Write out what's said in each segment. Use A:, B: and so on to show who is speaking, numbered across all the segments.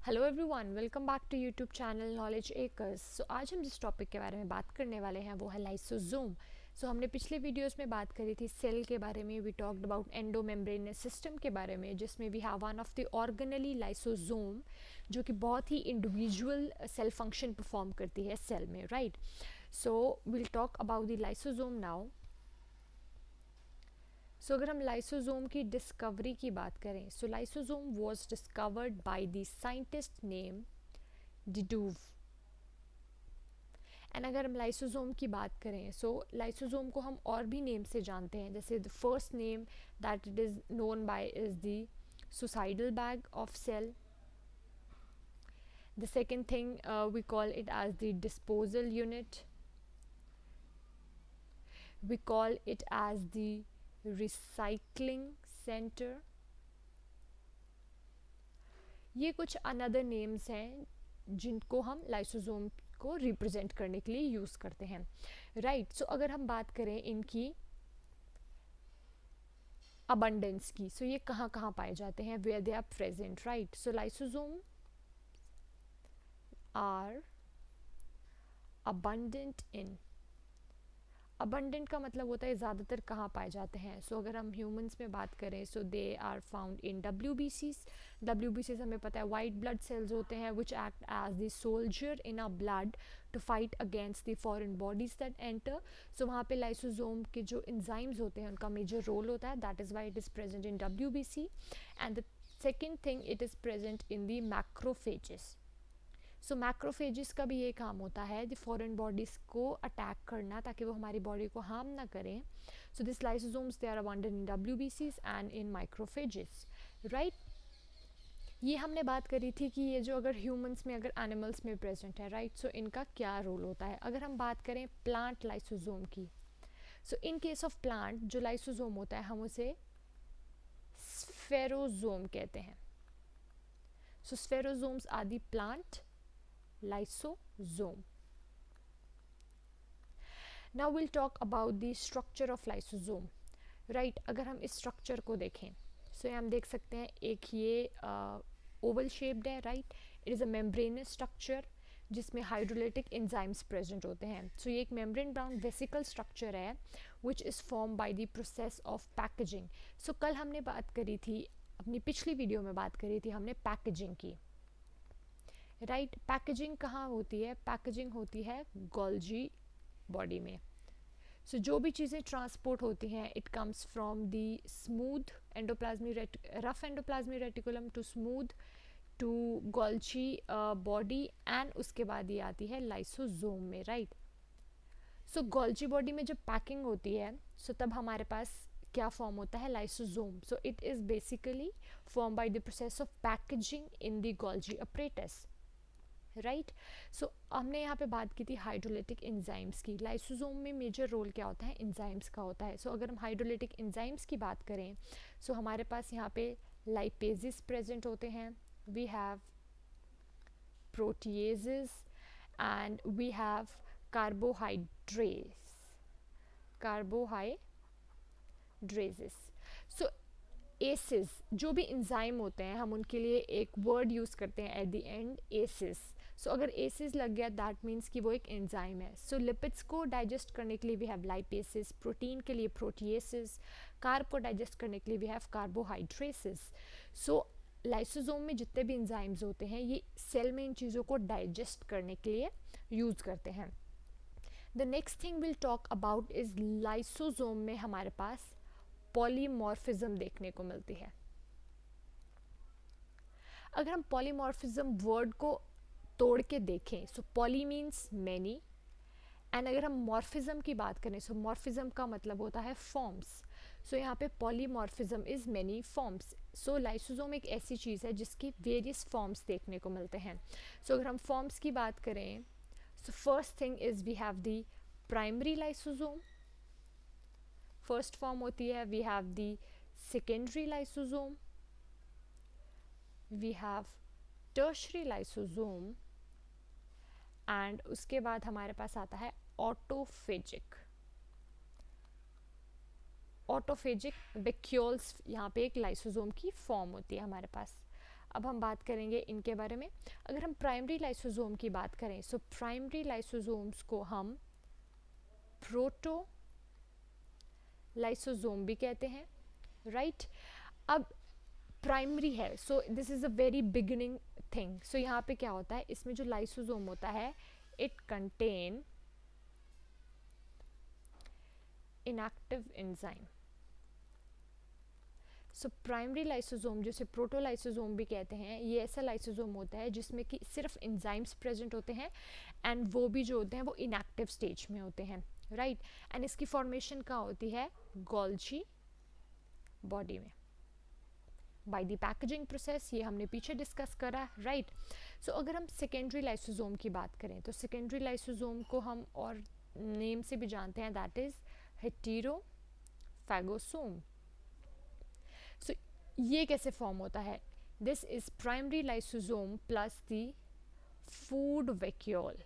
A: Hello everyone, welcome back to YouTube channel Knowledge Acres. आज हम जिस टॉपिक के बारे में बात करने वाले हैं वो है लाइसोसोम। हमने पिछले वीडियोस में बात करी थी सेल के बारे में। We talked about endomembranous system के बारे में, जिसमें we have one of the organelle lysosome, जो कि बहुत ही इंडिविजुअल सेल फंक्शन परफॉर्म करती है सेल में, right. Will talk about the lysosome now. अगर हम लाइसोसोम की डिस्कवरी की बात करें, lysosome was discovered by the scientist name de Duve. And अगर हम लाइसोसोम की बात करें, लाइसोसोम को हम और भी नेम से जानते हैं, जैसे the first name that it is known by is the suicidal bag of cell. The second thing, we call it as the disposal unit. We call it as the recycling center. ये कुछ another names हैं जिनको हम lysosome को represent करने के लिए use करते हैं, राइट। अगर हम बात करें इनकी अबंडेंस की, ये कहाँ कहाँ पाए जाते हैं, where they are present, right. Lysosome are abundant in. Abundant का मतलब होता है ज़्यादातर कहाँ पाए जाते हैं। अगर हम ह्यूमंस में बात करें, they are found in W B Cs हमें पता है वाइट ब्लड सेल्स होते हैं which act as the soldier in a blood to fight against the foreign bodies that enter. वहाँ पे लाइसोसोम के जो इंजाइम्स होते हैं उनका मेजर रोल होता है, that is why it is present in W B C. And the second thing, it is present in the macrophages. Macrophages का भी ये काम होता है द फॉरेन बॉडीज़ को अटैक करना, ताकि वो हमारी बॉडी को हार्म ना करें। This lysosomes they are abundant in डब्ल्यूबीसीज एंड इन माइक्रोफेजिस, राइट। ये हमने बात करी थी कि ये जो अगर ह्यूमंस में, अगर एनिमल्स में प्रेजेंट है, राइट। इनका क्या रोल होता है। अगर हम बात करें प्लांट लाइसोसोम की, इन केस ऑफ प्लांट जो लाइसोसोम होता है हम उसे स्फेरोजोम कहते हैं। Spherosomes are the plant lysosome. Now we'll talk about the structure of lysosome, right। अगर हम इस स्ट्रक्चर को देखें, ये हम देख सकते हैं एक ये ओवल शेप्ड है, right. It is a membranous structure जिसमें हाइड्रोलिटिक एंजाइम्स प्रेजेंट होते हैं। ये एक मेम्ब्रेन बाउंड वेसिकल स्ट्रक्चर है which is form by the process of packaging. कल हमने बात करी थी, अपनी पिछली वीडियो में बात करी थी हमने पैकेजिंग की, राइट। पैकेजिंग कहाँ होती है, पैकेजिंग होती है गोल्जी बॉडी में। जो भी चीज़ें ट्रांसपोर्ट होती हैं, it comes from the smooth endoplasmic rough endoplasmic reticulum to smooth to Golgi body, and उसके बाद ये आती है लाइसोसोम में, राइट। गोल्जी बॉडी में जब पैकिंग होती है, तब हमारे पास क्या फॉर्म होता है, lysosome. It is basically form by the process of packaging in the Golgi apparatus, right. हमने यहाँ पे बात की थी हाइड्रोलिटिक एंजाइम्स की। लाइसोसोम में मेजर रोल क्या होता है, एंजाइम्स का होता है। अगर हम हाइड्रोलिटिक एंजाइम्स की बात करें, हमारे पास यहाँ पे लाइपेजेस प्रेजेंट होते हैं, we have proteases and we have carbohydrases. एसिस, जो भी इंजाइम होते हैं हम उनके लिए एक वर्ड यूज़ करते हैं एट द एंड, एसिस। अगर एसिस लग गया दैट मीन्स कि वो एक एंजाइम है। लिपिड्स को डाइजेस्ट करने के लिए वी हैव लाइपेसिस, प्रोटीन के लिए प्रोटीएसिस, कार्ब को डाइजेस्ट करने के लिए वी हैव कार्बोहाइड्रेसिस। लाइसोसोम में जितने भी इंजाइम्स होते हैं ये सेल में इन चीज़ों को डाइजेस्ट करने के लिए यूज़ करते हैं। The next thing will talk about is lysosome में हमारे पास पॉलीमॉर्फिज्म देखने को मिलती है। अगर हम पॉलीमॉर्फिज्म वर्ड को तोड़ के देखें, पॉली मीन्स मैनी, एंड अगर हम मॉर्फिज्म की बात करें, मॉर्फिज्म का मतलब होता है फॉर्म्स। यहाँ पे polymorphism is many forms. Lysosome एक ऐसी चीज़ है जिसकी वेरियस फॉर्म्स देखने को मिलते हैं। अगर हम फॉर्म्स की बात करें, first thing is we have the primary lysosome, first form होती है। We have the secondary lysosome, we have tertiary lysosome, and उसके बाद हमारे पास आता है ऑटोफेजिक। ऑटोफेजिक वैक्यूल्स यहाँ पे एक लाइसोसोम की फॉर्म होती है हमारे पास। अब हम बात करेंगे इनके बारे में। अगर हम प्राइमरी लाइसोसोम की बात करें, सो प्राइमरी लाइसोसोम्स को हम प्रोटो लाइसोसोम भी कहते हैं, राइट। अब प्राइमरी है, so this is a very beginning thing. So यहाँ पे क्या होता है, इसमें जो लाइसोसोम होता है, it contain inactive enzyme. So primary lysosome, जिसे प्रोटोलाइसोसोम भी कहते हैं, ये ऐसा लाइसोसोम होता है जिसमें कि सिर्फ एंजाइम्स प्रेजेंट होते हैं, एंड वो भी जो होते हैं वो इनएक्टिव स्टेज में होते हैं, राइट। एंड इसकी फॉर्मेशन कहाँ होती है, गोल्जी बॉडी में, बाय द पैकेजिंग प्रोसेस। ये हमने पीछे डिस्कस करा, राइट। सो अगर हम सेकेंडरी लाइसोसोम की बात करें, तो सेकेंडरी लाइसोसोम को हम और नेम से भी जानते हैं, दैट इज हेटेरोफैगोसोम। सो ये कैसे फॉर्म होता है, this is primary lysosome plus the food vacuole.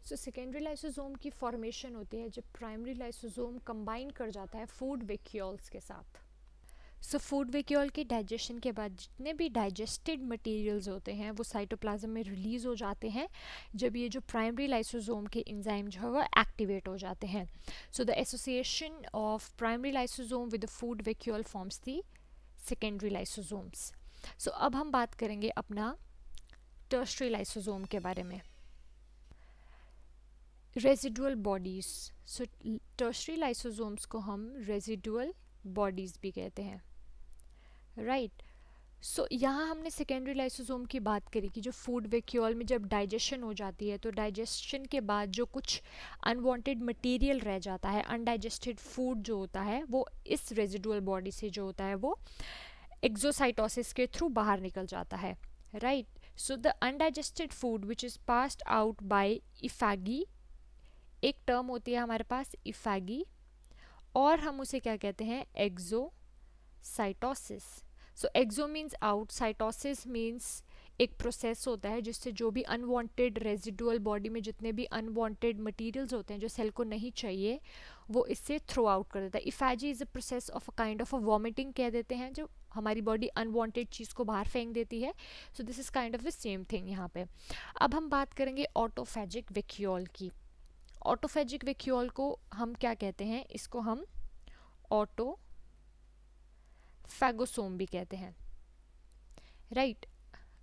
A: So secondary lysosome की फॉर्मेशन होती है जब प्राइमरी लाइसोसोम कंबाइन कर जाता है फूड वैक्यूल्स के साथ। सो फूड वैक्यूल के डाइजेशन के बाद जितने भी डाइजेस्टेड मटेरियल्स होते हैं वो साइटोप्लाज्म में रिलीज हो जाते हैं जब ये जो प्राइमरी लाइसोसोम के एंजाइम जो है वो एक्टिवेट हो जाते हैं। So the association of primary lysosome with the food vacuole forms the secondary lysosomes. So अब हम बात करेंगे अपना टर्शरी लाइसोसोम के बारे में, रेजिडुअल बॉडीज। सो टर्शरी लाइसोसोम्स को हम रेजिडुअल बॉडीज भी कहते हैं, राइट। सो यहाँ हमने सेकेंडरी लाइसोसोम की बात करी कि जो फूड वैक्यूल में जब डाइजेशन हो जाती है तो डाइजेशन के बाद जो कुछ अनवांटेड मटेरियल रह जाता है, अनडाइजेस्टेड फूड जो होता है, वो इस रेजिडुअल बॉडी से जो होता है वो एक्सोसाइटोसिस के थ्रू बाहर निकल जाता है, right. So the undigested food which is passed out by इफेगी, एक टर्म होती है हमारे पास इफेगी, और हम उसे क्या कहते हैं, एक्सोसाइटोसिस। सो एक्सो मीन्स आउट, साइटोसिस मीन्स एक प्रोसेस होता है जिससे जो भी अनवांटेड रेजिडुअल बॉडी में जितने भी अनवांटेड मटेरियल्स होते हैं जो सेल को नहीं चाहिए वो इससे थ्रो आउट कर देता है। इफेजी is a process of a kind of a vomiting कह देते हैं, जो हमारी बॉडी अनवांटेड चीज़ को बाहर फेंक देती है। So this is kind of the same thing यहाँ पे। अब हम बात करेंगे ऑटोफेजिक वैक्यूल की। ऑटोफेजिक वैक्यूल को हम क्या कहते हैं, इसको हम ऑटोफैगोसोम भी कहते हैं, right.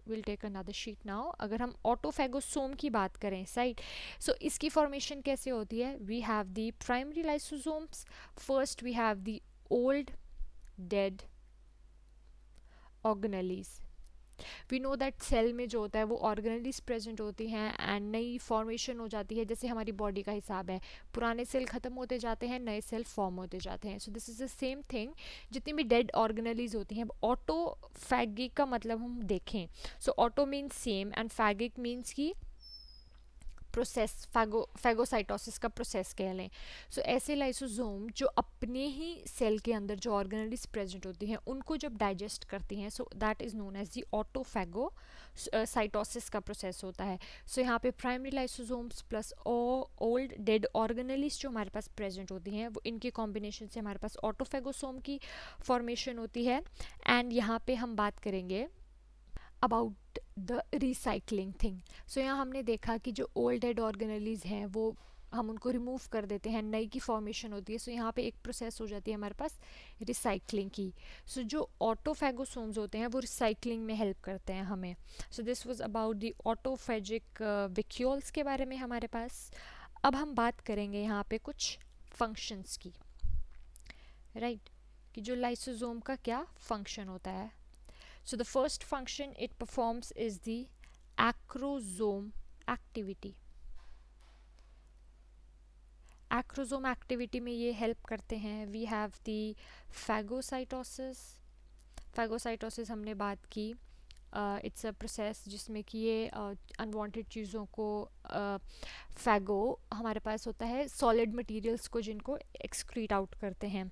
A: Will take another sheet now. अगर हम ऑटोफैगोसोम की बात करें, साइट, सो इसकी फॉर्मेशन कैसे होती है, we have the primary lysosomes, first we have the old dead organelles. We know that cell में जो होता है वो ऑर्गेनेलीज प्रेजेंट होती हैं एंड नई फॉर्मेशन हो जाती है, जैसे हमारी बॉडी का हिसाब है, पुराने सेल खत्म होते जाते हैं, नए सेल फॉर्म होते जाते हैं। सो this is the same thing, जितनी भी डेड ऑर्गेनेलीज होती हैं। ऑटोफैगिक का मतलब हम देखें, so auto means same and phagic means की प्रोसेस, फैगोसाइटोसिस का प्रोसेस कह लें। सो ऐसे लाइसोसोम जो अपने ही सेल के अंदर जो ऑर्गेनेलीज प्रेजेंट होती हैं उनको जब डाइजेस्ट करती हैं, so that is known as the autophagocytosis का प्रोसेस होता है। सो यहाँ पे primary lysosomes plus old dead organelles जो हमारे पास प्रेजेंट होती हैं वो इनके कॉम्बिनेशन से हमारे पास ऑटोफैगोसोम की फॉर्मेशन होती है। एंड यहाँ पे हम बात करेंगे about the recycling thing. So यहाँ हमने देखा कि जो ओल्ड डेड ऑर्गेनेलीज हैं वो हम उनको रिमूव कर देते हैं, नई की फॉर्मेशन होती है। सो यहाँ पे एक प्रोसेस हो जाती है हमारे पास रिसाइकलिंग की। सो जो ऑटोफैगोसोम्स होते हैं वो रिसाइकलिंग में हेल्प करते हैं हमें। So this was about the autophagic vacuoles के बारे में हमारे पास। अब हम बात करेंगे यहाँ पे कुछ फंक्शंस की, राइट, कि जो लाइसोसोम का क्या फंक्शन होता है। So the first function it performs is the acrosome activity. Acrosome activity में ये help करते हैं। We have the phagocytosis. Phagocytosis हमने बात की, इट्स अ प्रोसेस जिसमें कि ये अनवांटेड चीज़ों को फैगो हमारे पास होता है सॉलिड मटेरियल्स को जिनको एक्सक्रीट आउट करते हैं,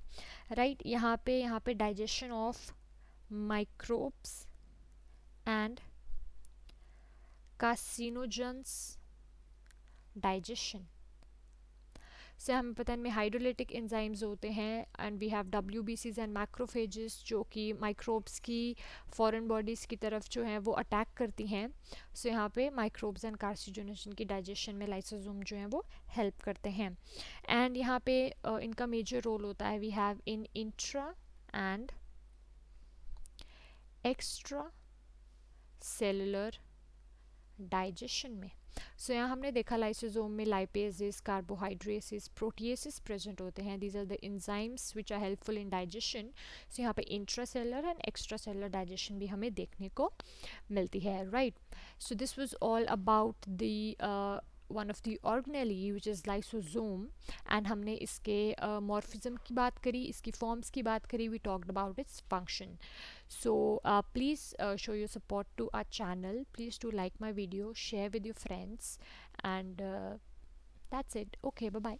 A: राइट। यहाँ पे digestion of microbes and carcinogens digestion. से हमें पता है इनमें हाइड्रोलिटिक एंजाइम्स होते हैं and we have WBCs and macrophages जो कि माइक्रोब्स की फॉरेन बॉडीज़ की तरफ जो हैं वो अटैक करती हैं. सो यहाँ पे माइक्रोब्स एंड कार्सिनोजेन की डाइजेशन में लाइसोसोम जो हैं वो हेल्प करते हैं. एंड यहाँ पे इनका मेजर रोल होता है. We have in intra and extra cellular digestion में. सो यहाँ हमने देखा लाइसोसोम में लाइपेजेस, कार्बोहाइड्रेसेस, प्रोटीएसेस प्रेजेंट होते हैं. These are the enzymes which are helpful in digestion. So यहाँ पे intracellular and extra cellular digestion भी हमें देखने को मिलती है, right. So this was all about the one of the organelle which is lysosome. And हमने इसके मॉर्फिज्म की बात करी, इसकी फॉर्म्स की बात करी. We talked about its function. So please show your support to our channel. Please do like my video, share with your friends, and that's it. Okay, bye bye.